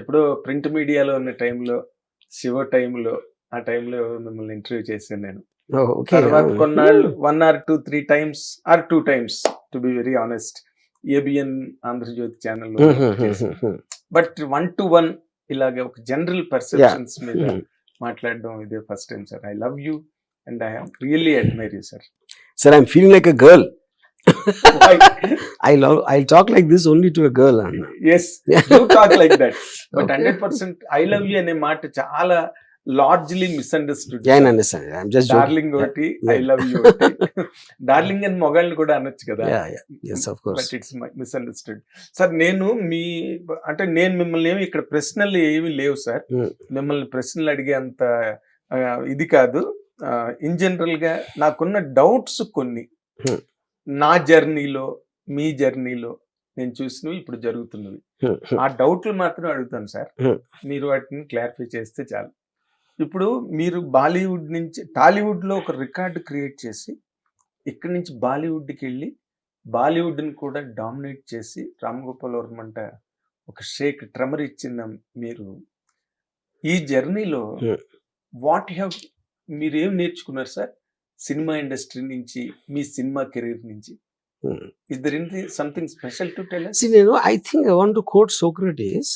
ఎప్పుడో ప్రింట్ మీడియాలో ఉన్న టైంలో, శివ టైంలో, ఆ టైంలో మిమ్మల్ని ఇంటర్వ్యూ చేశాను నేను. ఓకే. తర్వాత కొన్నాళ్ళు 1 or 2, 3 times or 2 times to be very honest ABN Andhrajyothi ఛానల్లో చేశాను. బట్ 1-to-1 ఇలాగ ఒక జనరల్ పర్సెప్షన్స్ మీద మాట్లాడడం ఇదే first time sir. I love you and I really admire you sir. Sir, I'm feeling like a girl. I'll talk like this only to a girl. Anna. Yes, you talk like that. But Okay. 100% I love you అనే మాట చాలా largely misunderstood. Yeah, I understand. I'm just joking. Darling ఒకటి, Yeah. I love you ఒకటి. Darling అని మొగాళ్ళని కూడా అనొచ్చు కదా. Yeah. Yes, of course. But it's misunderstood. Sir నేను మిమ్మల్ని ఏమి ఇక్కడ ప్రశ్నలు ఏమి లేవు సార్. మిమ్మల్ని ప్రశ్నలు అడిగే అంత ఇది కాదు. ఇన్ జనరల్ గా నాకున్న డౌట్స్ కొన్ని నా జర్నీలో, మీ జర్నీలో నేను చూసినవి ఇప్పుడు జరుగుతున్నవి. ఆ డౌట్లు మాత్రం అడుగుతాను సార్. మీరు వాటిని క్లారిఫై చేస్తే చాలు. ఇప్పుడు మీరు బాలీవుడ్ నుంచి టాలీవుడ్ లో ఒక రికార్డు క్రియేట్ చేసి ఇక్కడి నుంచి బాలీవుడ్కి వెళ్ళి బాలీవుడ్ని కూడా డామినేట్ చేసి రామ్ గోపాల్ వర్మ అంట ఒక షేక్ ట్రెమర్ ఇచ్చిన మీరు ఈ జర్నీలో వాట్ హ్యావ్ మీరు ఏం నేర్చుకున్నారు సార్ సినిమా ఇండస్ట్రీ నుంచి, మీ సినిమా కెరీర్ నుంచి? Is there something special to tell us? See, I think I want to quote Socrates.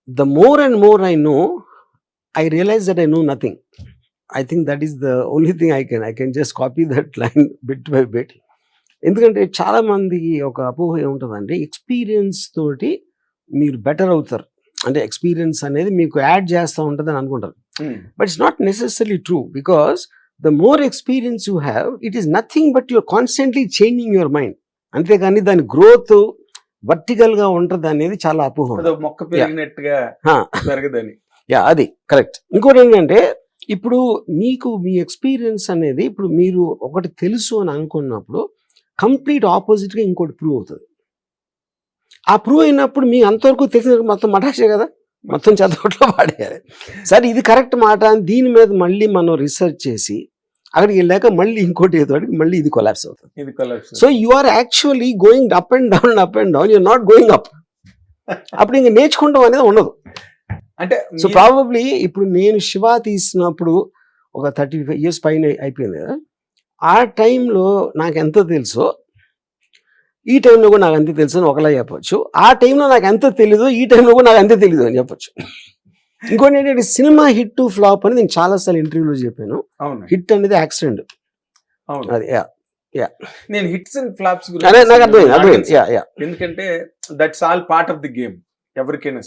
The more and more I know, I realize that I know nothing. I think that is the only thing I can just copy that line bit by bit. ఎందుకంటే చాలా మందికి ఒక అపోహ ఏముంటుందంటే experience తోటి మీరు better అవుతారు, అంటే ఎక్స్పీరియన్స్ అనేది మీకు యాడ్ చేస్తూ ఉంటుంది అని అనుకుంటారు. But it's not necessary true, because the more experience you have, it is nothing but you're constantly changing your mind. అంతేగాని దాని గ్రోత్ వర్టికల్ గా ఉంటుంది అనేది చాలా అపోహ. మొక్క పెరిగినట్టుగా పెరగదని. యా, అది కరెక్ట్. ఇంకోటి ఏంటంటే ఇప్పుడు మీకు మీ ఎక్స్పీరియన్స్ అనేది ఇప్పుడు మీరు ఒకటి తెలుసు అని అనుకున్నప్పుడు కంప్లీట్ ఆపోజిట్ గా ఇంకోటి ప్రూవ్ అవుతుంది. ఆ ప్రూవ్ అయినప్పుడు మీ అంతవరకు తెలిసిన మొత్తం మటాషే కదా, మొత్తం చదవట్లో పాడేయాలి. సరే ఇది కరెక్ట్ మాట అని దీని మీద మళ్ళీ మనం రీసెర్చ్ చేసి అక్కడికి వెళ్ళాక మళ్ళీ ఇంకోటి ఏదో మళ్ళీ ఇది కొలాప్స్ అవుతుంది. So you are actually going up and down, you're not going up. అప్పుడు ఇంకా నేర్చుకుంటాం అనేది ఉండదు. అంటే సో ప్రాబబ్లీ ఇప్పుడు నేను శివ తీసినప్పుడు ఒక 35 years పైన అయిపోయింది కదా, ఆ టైంలో నాకు ఎంత తెలుసో ఈ టైంలో కూడా నాకు అంతే తెలుసు అని ఒకలా చెప్పొచ్చు. ఆ టైంలో నాకు ఎంత తెలీదు, ఈ టైంలో కూడా నాకు అంతే తెలీదు అని చెప్పొచ్చు. ఇంకోటి ఏంటంటే సినిమా హిట్ టు ఫ్లాప్ అని నేను చాలాసార్లు ఇంటర్వ్యూలో చెప్పాను. హిట్ అనేది యాక్సిడెంట్. అది నేను హిట్స్ అండ్ ఫ్లాప్స్ నాకు అర్థమైంది. ఎందుకంటే that's all part of the game. ఎవరికైనా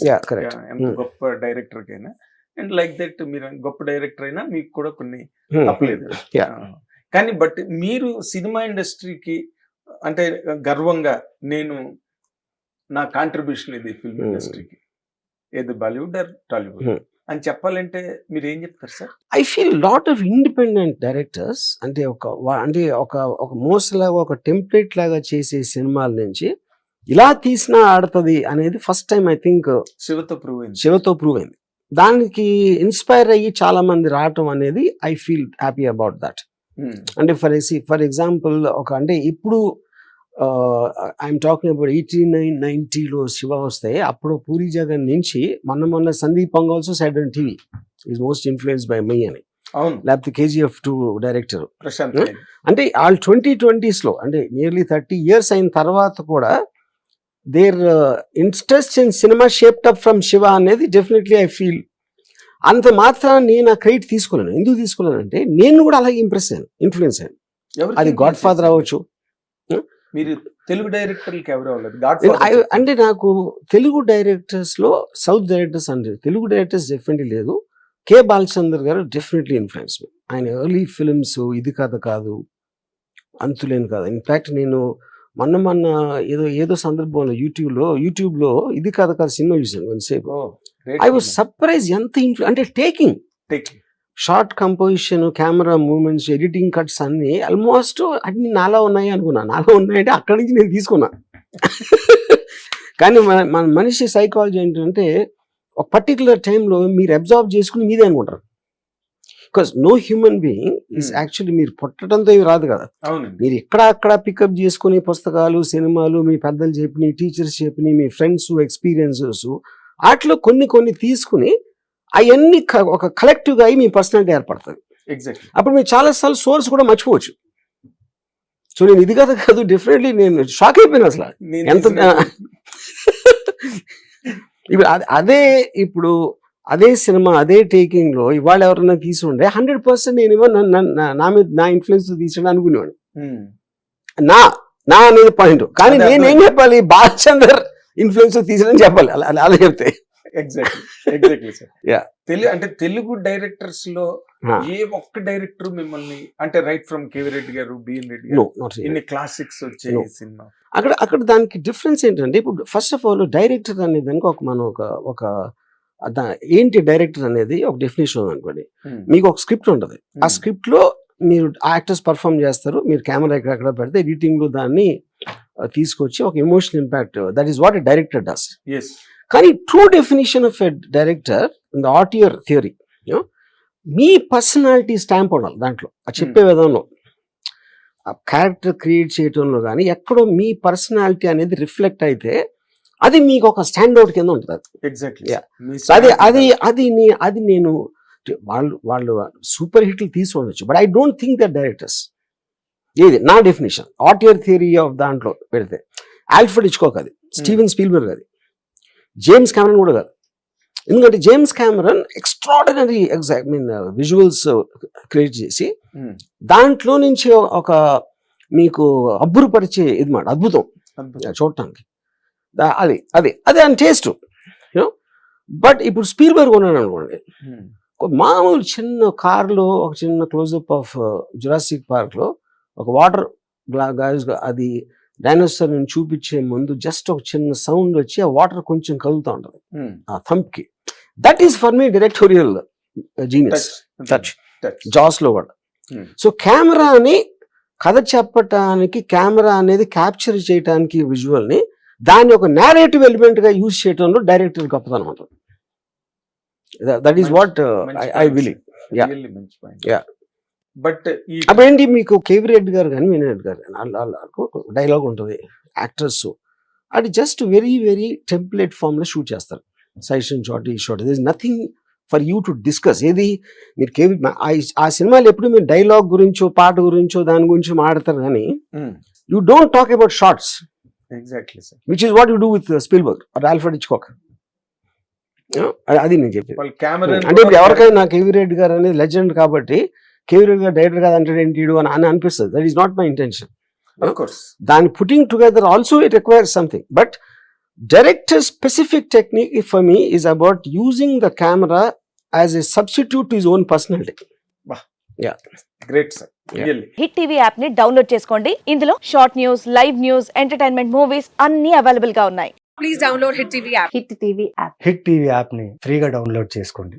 ఎంత గొప్ప డైరెక్టర్ కైనా అండ్ లైక్ దట్ మీరు గొప్ప డైరెక్టర్ అయినా మీకు కూడా కొన్ని తప్పలేదు. కానీ బట్ మీరు సినిమా ఇండస్ట్రీకి అంటే గర్వంగా నేను నా కాంట్రిబ్యూషన్ ఇది ఫిల్మ్ ఇండస్ట్రీకి, ఏది బాలీవుడ్ ఆర్ టాలీవుడ్ అని చెప్పాలంటే మీరు ఏం చెప్తారు sir? I feel lot of independent directors అంటే ఒక మోసలాగా ఒక టెంప్లెట్ లాగా చేసే సినిమాల నుంచి ఇలా తీసినా ఆడుతుంది అనేది ఫస్ట్ టైం ఐ థింక్ శివతో ప్రూవ్ అయింది. దానికి ఇన్స్పైర్ అయ్యి చాలా మంది రావటం అనేది I feel happy about that. అంటే ఫర్ ఎగ్జాంపుల్ అంటే ఇప్పుడు ఐఎమ్ టాకింగ్ అబౌట్ 89-90లో శివ వస్తే అప్పుడు పూరి జగన్ నుంచి మొన్న సందీప్ పంగోల్సో said on TV is most influenced by my అని, లేకపోతే KGF 2 డైరెక్టర్. అంటే వాళ్ళు 2020s లో అంటే నియర్లీ 30 years అయిన తర్వాత కూడా their interest in cinema shaped up from Shiva అనేది డెఫినెట్లీ ఐ ఫీల్. అంత మాత్రం నేను ఆ క్రెడిట్ తీసుకోలేను. ఎందుకు తీసుకోలేనంటే నేను కూడా అలాగే ఇన్ఫ్లుయెన్స్ అయ్యాను. అది గాడ్ ఫాదర్ అవ్వచ్చు. మీరు తెలుగు డైరెక్టర్లకి ఎవరు అవ్వలేదు? అంటే నాకు తెలుగు డైరెక్టర్స్ లో సౌత్ డైరెక్టర్స్ అంటే తెలుగు డైరెక్టర్స్ డెఫినెట్లీ లేదు. కె బాలచందర్ గారు డెఫినెట్లీ ఇన్ఫ్లుయెన్స్. ఆయన ఎర్లీ ఫిల్మ్స్ ఇది కథ కాదు, అంతులేని కాదు. ఇన్ఫాక్ట్ నేను మొన్న ఏదో సందర్భంలో యూట్యూబ్లో ఇది కథ కాదు సినిమా చూసాను కొంతసేపు. ఐ వాజ్ సర్ప్రైజ్ ఎంత అంటే taking short composition, camera movements, editing cuts అన్ని ఆల్మోస్ట్ అన్ని నాలా ఉన్నాయి అనుకున్నా. నాలా ఉన్నాయంటే అక్కడి నుంచి నేను తీసుకున్నా. కానీ మన మనిషి సైకాలజీ ఏంటంటే ఒక పర్టికులర్ టైంలో మీరు అబ్జర్వ్ చేసుకుని మీదే అనుకుంటారు. Because no human being is actually మీరు పుట్టడంతో ఇవి రాదు కదా. మీరు అక్కడ పికప్ చేసుకుని పుస్తకాలు, సినిమాలు, మీ పెద్దలు చెప్పిన, టీచర్స్ చెప్పిన, మీ ఫ్రెండ్స్ ఎక్స్పీరియన్సెస్, వాటిలో కొన్ని తీసుకుని అవన్నీ ఒక కలెక్టివ్గా అయ్యి మీ పర్సనాలిటీ ఏర్పడుతుంది. ఎగ్జాక్ట్లీ. అప్పుడు మీరు చాలాసార్లు సోర్స్ కూడా మర్చిపోవచ్చు. సో నేను ఇది కాదు డెఫినెట్లీ నేను షాక్ అయిపోయాను అసలు ఎంత ఇప్పుడు అదే సినిమా అదే టేకింగ్ లో ఇవాళ ఎవరైనా తీసుండే 100% నేనేమో నా మీద నా ఇన్ఫ్లుయెన్స్ తీసాడు అనుకునేవాడు. నా అనేది పాయింట్. కానీ నేనేం చెప్పాలి, బాలచందర్ ఇన్ఫ్లుయెన్స్ తీసాడని చెప్పాలి అలా చెప్తే. Exactly sir. అంటే తెలుగు డైరెక్టర్స్ లో ఏ ఒక్క డైరెక్టర్ మిమ్మల్ని అంటే రైట్ ఫ్రమ్ కేవీ రెడ్డి గారు, బిఎన్ రెడ్డి గారు ఇన్ని క్లాసిక్స్ వచ్చే సినిమా అక్కడ దానికి డిఫరెన్స్ ఏంటంటే, ఇప్పుడు ఫస్ట్ ఆఫ్ ఆల్ డైరెక్టర్ అనేది దానికి ఒక ఏంటి డైరెక్టర్ అనేది ఒక డెఫినేషన్ అనుకోండి. మీకు ఒక స్క్రిప్ట్ ఉంటుంది, ఆ స్క్రిప్ట్ లో మీరు యాక్టర్స్ పర్ఫామ్ చేస్తారు, మీరు కెమెరా ఎక్కడ పెడితే ఎడిటింగ్ లో దాన్ని తీసుకొచ్చి ఒక emotional impact, that is what a director does. కానీ true definition of a director in the auteur theory, మీ పర్సనాలిటీ స్టాంప్ ఉండాలి దాంట్లో, చెప్పే విధంలో, ఆ క్యారెక్టర్ క్రియేట్ చేయడంలో కానీ ఎక్కడో మీ పర్సనాలిటీ అనేది రిఫ్లెక్ట్ అయితే అది మీకు ఒక స్టాండ్అవుట్ కింద ఉంటుంది. ఎగ్జాక్ట్లీ. అది నేను వాళ్ళు సూపర్ హిట్లు తీసి ఉండొచ్చు, but I don't think that directors, ఏది నా డెఫినేషన్ ఆటియర్ థియరీ ఆఫ్ దాంట్లో పెడితే ఆల్ఫ్రెడ్ హిచ్కాక్ అది, స్టీవెన్ స్పీల్బర్గ్ అది, జేమ్స్ కెమెరన్ కూడా కాదు. ఎందుకంటే James Cameron extraordinary visuals create చేసి దాంట్లో నుంచి ఒక మీకు అబ్బురుపరిచే ఇది మాట అద్భుతం చూడటానికి, అది అని టేస్ట్. బట్ ఇప్పుడు స్పీల్బర్గ్ ఉన్నాడు అనుకోండి, మామూలు చిన్న కార్లో ఒక చిన్న క్లోజప్ ఆఫ్ జురాసిక్ పార్క్ లో ఒక వాటర్ అది డైనోసార్ ని చూపించే ముందు జస్ట్ ఒక చిన్న సౌండ్ వచ్చి ఆ వాటర్ కొంచెం కదులుతూ ఉంటుంది ఆ థంప్ కి. That is for me directorial genius touch Jaws లో కూడా. సో కెమెరాని కథ చెప్పటానికి, కెమెరా అనేది క్యాప్చర్ చేయడానికి విజువల్ ని, దాన్ని ఒక నేరేటివ్ ఎలిమెంట్ గా యూజ్ చేయడంలో డైరెక్టర్ గొప్పతనం ఉంటుంది. That is what I believe. But అప్పుడేంటి మీకు కేవీ రెడ్డి గారు కానీ వినయ్ రెడ్డి గారు కానీ వాళ్ళకు డైలాగ్ ఉంటుంది, యాక్టర్స్ అది just very very template form లో షూట్ చేస్తారు. సైషన్ షాట్, ఈ shot, this nothing for you to discuss. ఏది మీరు కేవీ ఆ సినిమాలు ఎప్పుడు మీరు డైలాగ్ గురించో పాట గురించో దాని గురించి మాట్లాడతారు కానీ you don't talk about shorts. Exactly sir. Which is what you do with Spielberg or Alfred Hitchcock. అది నేను చెప్పేది. అంటే ఇప్పుడు ఎవరికైనా నాకు కేవీ రెడ్డి గారు అనేది లెజెండ్ కాబట్టి కేవీ రెడ్డి గారు డైరెక్టర్ కాదు అంటే ఏంటి అని అనిపిస్తుంది. That is not my intention. దాని putting together also it requires something, but director specific technique for me is about using the camera as a substitute to his own personality. Yeah, great sir. Really. Hit TV app ని download చేసుకోండి. ఇందులో short news, live news, entertainment movies అన్ని available గా ఉన్నాయి. Please download hit TV app. Hit TV app. Hit TV యాప్ని ఫ్రీగా download చేసుకోండి.